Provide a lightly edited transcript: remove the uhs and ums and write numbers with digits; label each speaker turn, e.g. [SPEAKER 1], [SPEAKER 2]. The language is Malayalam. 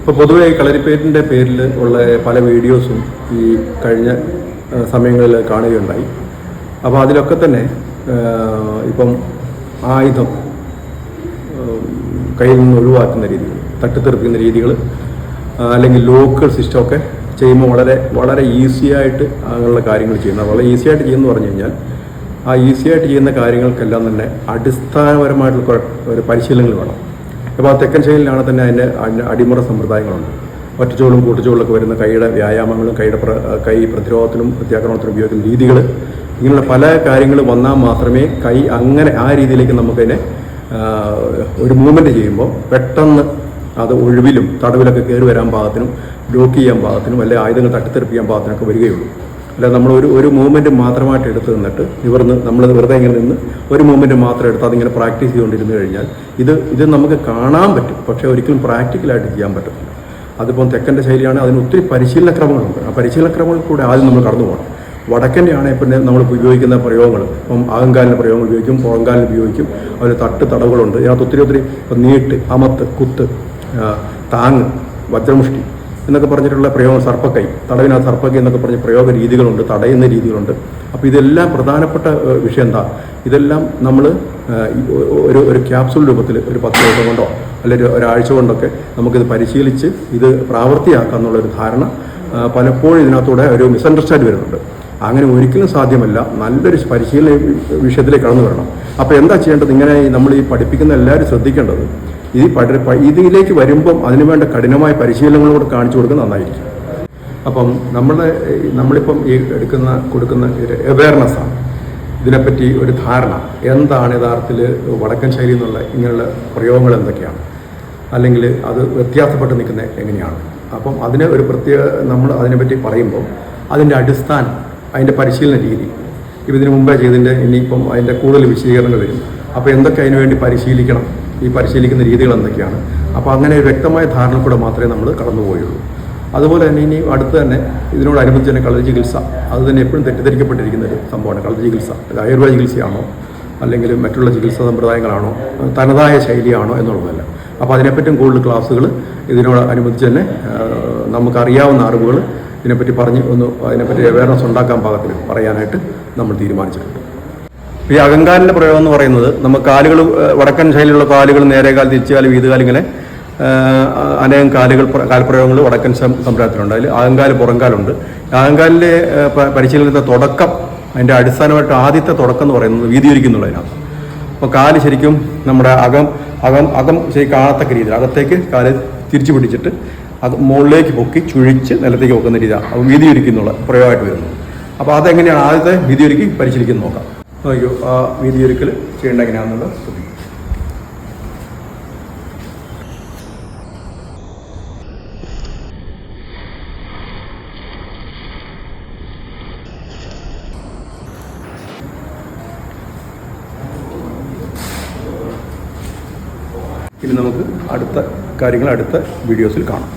[SPEAKER 1] ഇപ്പോൾ പൊതുവെ ഈ കളരിപ്പയറ്റിൻ്റെ പേരിൽ ഉള്ള പല വീഡിയോസും ഈ കഴിഞ്ഞ സമയങ്ങളിൽ കാണുകയുണ്ടായി. അപ്പോൾ അതിലൊക്കെ തന്നെ ഇപ്പം ആയുധം കയ്യിൽ നിന്ന് ഒഴിവാക്കുന്ന രീതികൾ, തട്ടിത്തെറിപ്പിക്കുന്ന രീതികൾ, അല്ലെങ്കിൽ ലോക്കൽ സിസ്റ്റമൊക്കെ ചെയ്യുമ്പോൾ വളരെ ഈസിയായിട്ട് അങ്ങനെയുള്ള കാര്യങ്ങൾ ചെയ്യുന്നത്. വളരെ ഈസിയായിട്ട് ചെയ്യുമെന്ന് പറഞ്ഞു കഴിഞ്ഞാൽ ആ ഈസിയായിട്ട് ചെയ്യുന്ന കാര്യങ്ങൾക്കെല്ലാം തന്നെ അടിസ്ഥാനപരമായിട്ടുള്ള ഒരു പരിശീലനങ്ങൾ വേണം. അപ്പോൾ ആ തെക്കൻ ശൈലിയിലാണ് തന്നെ അതിൻ്റെ അടിമുറ സമ്പ്രദായങ്ങളുണ്ട്. ഒറ്റച്ചോളും കൂട്ടച്ചോളിലൊക്കെ വരുന്ന കൈയുടെ വ്യായാമങ്ങളും കൈ പ്രതിരോധത്തിനും പ്രത്യാക്രമണത്തിനും ഉപയോഗിക്കുന്ന രീതികൾ, ഇങ്ങനെയുള്ള പല കാര്യങ്ങൾ വന്നാൽ മാത്രമേ കൈ അങ്ങനെ ആ രീതിയിലേക്ക് നമുക്കതിനെ ഒരു മൂവ്മെൻറ്റ് ചെയ്യുമ്പോൾ പെട്ടെന്ന് അത് ഒഴിവിലും തടവിലൊക്കെ കയറി വരാൻ പാകത്തിനും ബ്ലോക്ക് ചെയ്യാൻ പാകത്തിനും അല്ലെങ്കിൽ ആയുധങ്ങൾ തട്ടിത്തെറിപ്പിക്കാൻ പാകത്തിനൊക്കെ വരികയുള്ളൂ. അല്ല നമ്മൾ ഒരു മൂവ്മെൻറ്റ് മാത്രമായിട്ട് എടുത്ത് നിന്നിട്ട് നമ്മൾ വെറുതെ ഇങ്ങനെ നിന്ന് ഒരു മൂവ്മെൻറ്റ് മാത്രം എടുത്ത് അതിങ്ങനെ പ്രാക്ടീസ് ചെയ്തുകൊണ്ടിരുന്നു കഴിഞ്ഞാൽ ഇത് നമുക്ക് കാണാൻ പറ്റും, പക്ഷേ ഒരിക്കലും പ്രാക്ടിക്കലായിട്ട് ചെയ്യാൻ പറ്റത്തില്ല. അതിപ്പം തെക്കൻ്റെ ശൈലിയാണ്, അതിന് ഒത്തിരി പരിശീലന ക്രമങ്ങളുണ്ട്. ആ പരിശീലന ക്രമങ്ങളിൽ കൂടെ ആദ്യം നമ്മൾ കടന്നു പോകണം. വടക്കൻ്റെ ആണെങ്കിൽ പിന്നെ നമ്മൾ ഉപയോഗിക്കുന്ന പ്രയോഗങ്ങൾ, ഇപ്പം അകങ്കാലിൻ്റെ പ്രയോഗങ്ങൾ ഉപയോഗിക്കും, പുറങ്കാലിന് ഉപയോഗിക്കും, അതിൽ തടവുകളുണ്ട്. ഇതിനകത്ത് ഒത്തിരി ഇപ്പം നീട്ട്, അമത്ത്, കുത്ത്, താങ്ങ്, വജ്രമുഷ്ടി എന്നൊക്കെ പറഞ്ഞിട്ടുള്ള പ്രയോഗം, സർപ്പക്കൈ, തടവിനകത്ത് സർപ്പക്കൈ എന്നൊക്കെ പറഞ്ഞ പ്രയോഗ രീതികളുണ്ട്, തടയുന്ന രീതികളുണ്ട്. അപ്പോൾ ഇതെല്ലാം പ്രധാനപ്പെട്ട വിഷയം എന്താ, ഇതെല്ലാം നമ്മൾ ഒരു ക്യാപ്സൂൾ രൂപത്തിൽ ഒരു 10 ദിവസം കൊണ്ടോ അല്ലെങ്കിൽ ഒരാഴ്ച കൊണ്ടൊക്കെ നമുക്കിത് പരിശീലിച്ച് ഇത് പ്രാവർത്തിയാക്കാം എന്നുള്ളൊരു ധാരണ പലപ്പോഴും ഇതിനകത്തൂടെ ഒരു മിസ്അണ്ടർസ്റ്റാൻഡ് വരുന്നുണ്ട്. അങ്ങനെ ഒരിക്കലും സാധ്യമല്ല. നല്ലൊരു പരിശീലന വിഷയത്തിലേക്ക് കടന്നു വരണം. അപ്പോൾ എന്താ ചെയ്യേണ്ടത്, ഇങ്ങനെ നമ്മൾ ഈ പഠിപ്പിക്കുന്ന എല്ലാവരും ശ്രദ്ധിക്കേണ്ടത്, ഇതിലേക്ക് വരുമ്പം അതിനുവേണ്ട കഠിനമായ പരിശീലനങ്ങളോട് കാണിച്ചു കൊടുക്കുന്നത് നന്നായിരിക്കും. അപ്പം നമ്മളിപ്പം ഈ കൊടുക്കുന്ന അവയർനെസ്സാണ്, ഇതിനെപ്പറ്റി ഒരു ധാരണ എന്താണ് യഥാർത്ഥത്തിൽ വടക്കൻ ശൈലി എന്നുള്ള ഇങ്ങനെയുള്ള പ്രയോഗങ്ങൾ എന്തൊക്കെയാണ്, അല്ലെങ്കിൽ അത് വ്യത്യാസപ്പെട്ട് നിൽക്കുന്നത് എങ്ങനെയാണ്. അപ്പം അതിന് ഒരു പ്രത്യേക നമ്മൾ അതിനെപ്പറ്റി പറയുമ്പോൾ അതിൻ്റെ അടിസ്ഥാനം, അതിൻ്റെ പരിശീലന രീതി, ഇതിന് മുമ്പേ ചെയ്തതിൻ്റെ ഇനിയിപ്പം അതിൻ്റെ കൂടുതൽ വിശദീകരണങ്ങൾ വരും. അപ്പോൾ എന്തൊക്കെ അതിനു വേണ്ടി പരിശീലിക്കണം, ഈ പരിശീലിക്കുന്ന രീതികൾ എന്തൊക്കെയാണ്. അപ്പോൾ അങ്ങനെ വ്യക്തമായ ധാരണ കൂടെ മാത്രമേ നമ്മൾ കടന്നുപോയുള്ളൂ. അതുപോലെ തന്നെ ഇനി അടുത്ത് തന്നെ ഇതിനോടനുബന്ധിച്ച് തന്നെ കളരി ചികിത്സ, അത് തന്നെ എപ്പോഴും തെറ്റിദ്ധരിക്കപ്പെട്ടിരിക്കുന്ന ഒരു സംഭവമാണ്. കളരി ചികിത്സ അത് ആയുർവേദ ചികിത്സയാണോ അല്ലെങ്കിൽ മറ്റുള്ള ചികിത്സാ സമ്പ്രദായങ്ങളാണോ തനതായ ശൈലിയാണോ എന്നുള്ളതല്ല. അപ്പോൾ അതിനെപ്പറ്റും കൂടുതൽ ക്ലാസ്സുകൾ ഇതിനോടനുബന്ധിച്ച് തന്നെ നമുക്കറിയാവുന്ന അറിവുകൾ ഇതിനെപ്പറ്റി അതിനെപ്പറ്റി അവയർനെസ് ഉണ്ടാക്കാൻ പാകത്തിന് പറയാനായിട്ട് നമ്മൾ തീരുമാനിച്ചിട്ടുണ്ട്. ഈ അകങ്കാലിൻ്റെ പ്രയോഗം എന്ന് പറയുന്നത്, നമ്മൾ കാലുകൾ വടക്കൻ ശൈലിയിലുള്ള കാലുകൾ നേരെകാൽ, തിരിച്ചുകാൽ, വീതുകാൽ, ഇങ്ങനെ അനേകം കാൽപ്രയോഗങ്ങൾ വടക്കൻ സമ്പ്രദായത്തിലുണ്ട്. അതിൽ അകങ്കാല്, പുറങ്കാലുണ്ട്. അകങ്കാലിൻ്റെ പരിശീലനത്തെ തുടക്കം, അതിൻ്റെ അടിസ്ഥാനമായിട്ട് ആദ്യത്തെ തുടക്കം എന്ന് പറയുന്നത് വീതിയൊരുക്കുന്നുള്ളതിനകത്ത്. അപ്പോൾ കാല് ശരിക്കും നമ്മുടെ അകം ശരി കാണത്തക്ക രീതിയിൽ അകത്തേക്ക് കാല് തിരിച്ചു പിടിച്ചിട്ട് അത് മുകളിലേക്ക് പൊക്കി ചുഴിച്ച് നിലത്തേക്ക് വെക്കുന്ന രീതിയാണ് അത് വീതിയൊരുക്കുന്നുള്ള പ്രയോഗമായിട്ട് വരുന്നത്. അപ്പോൾ അതെങ്ങനെയാണ് ആദ്യത്തെ വീതിയൊരുക്കി പരിശീലിക്കുന്നത് നോക്കാം. നോക്കിയോ, ആ വീതിയൊരുക്കൽ ചെയ്യേണ്ട എങ്ങനെയാണെന്നുള്ളത് ശ്രദ്ധിക്കും. ഇനി നമുക്ക് അടുത്ത കാര്യങ്ങൾ അടുത്ത വീഡിയോസിൽ കാണാം.